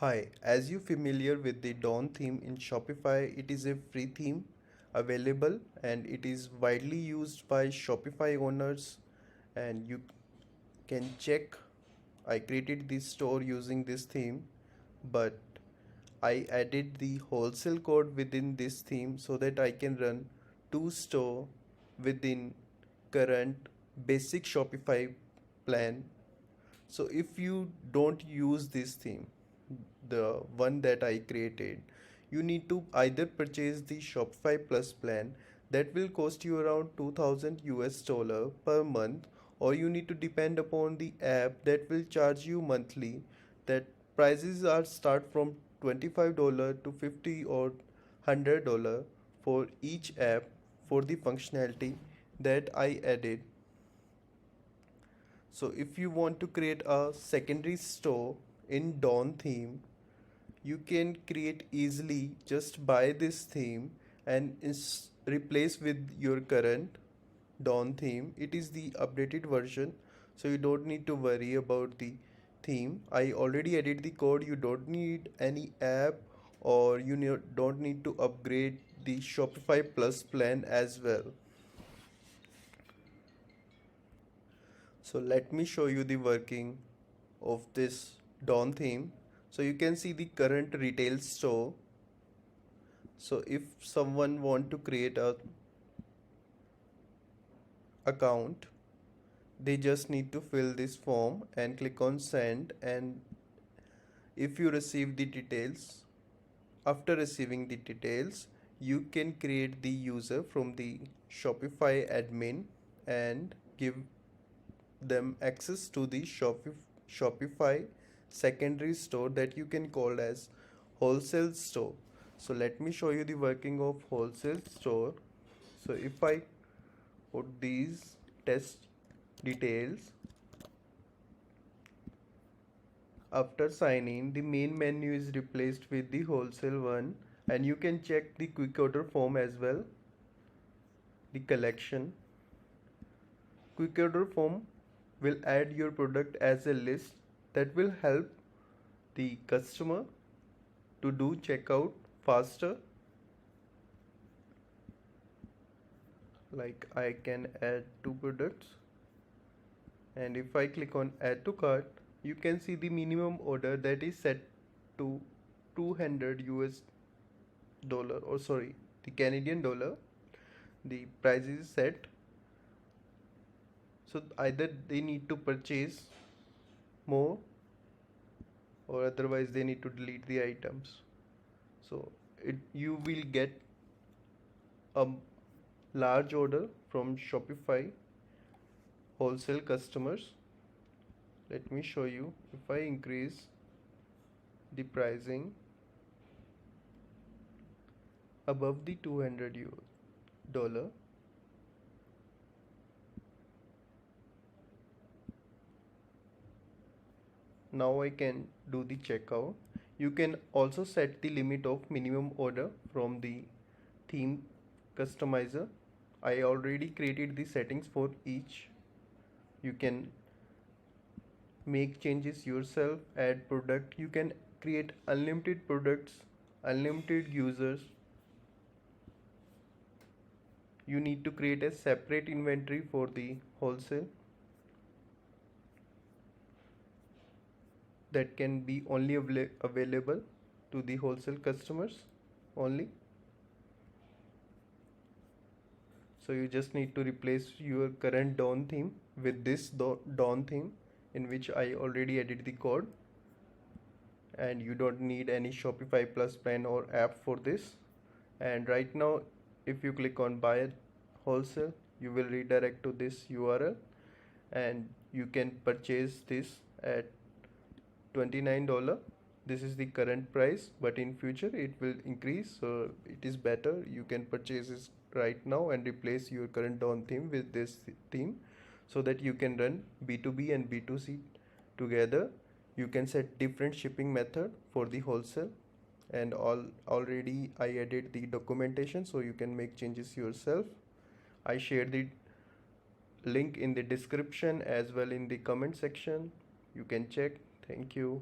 Hi, as you familiar with the Dawn theme in Shopify, it is a free theme available and it is widely used by Shopify owners, and you can check. I created this store using this theme, but I added the wholesale code within this theme so that I can run two store within current basic Shopify plan. So if you don't use this theme, the one that I created, you need to either purchase the Shopify Plus plan that will cost you around 2000 US dollar per month, or you need to depend upon the app that will charge you monthly. That prices are start from $25 to 50 or $100 for each app for the functionality that I added. So if you want to create a secondary store in Dawn theme, you can create easily. Just buy this theme and replace with your current Dawn theme. It is the updated version, so you don't need to worry about the theme. I already added the code. You don't need any app, or don't need to upgrade the Shopify Plus plan as well. So let me show you the working of this Dawn theme. So you can see the current retail store. So if someone want to create a account, they just need to fill this form and click on send, and if you receive the details, after receiving the details, you can create the user from the Shopify admin and give them access to the Shopify secondary store that you can call as wholesale store. So let me show you the working of wholesale store. So if I put these test details, after sign in, the main menu is replaced with the wholesale one, and you can check the quick order form as well. The collection quick order form will add your product as a list that will help the customer to do checkout faster. Like I can add two products, and if I click on add to cart, you can see the minimum order that is set to 200 US dollar, or sorry, the Canadian dollar. The price is set, so either they need to purchase more, or otherwise they need to delete the items. So you will get a large order from Shopify wholesale customers. Let me show you. If I increase the pricing above the 200 dollar, now I can do the checkout. You can also set the limit of minimum order from the theme customizer. I already created the settings for each. You can make changes yourself, add product. You can create unlimited products, unlimited users. You need to create a separate inventory for the wholesale that can be only available to the wholesale customers only. So you just need to replace your current Dawn theme with this Dawn theme, in which I already added the code, and you don't need any Shopify Plus plan or app for this. And right now, if you click on buy wholesale, you will redirect to this URL, and you can purchase this at $29. This is the current price, but in future it will increase, so it is better you can purchase this right now and replace your current Dawn theme with this theme, so that you can run B2B and B2C together. You can set different shipping method for the wholesale, and already I added the documentation, so you can make changes yourself. I shared the link in the description as well in the comment section. You can check. Thank you.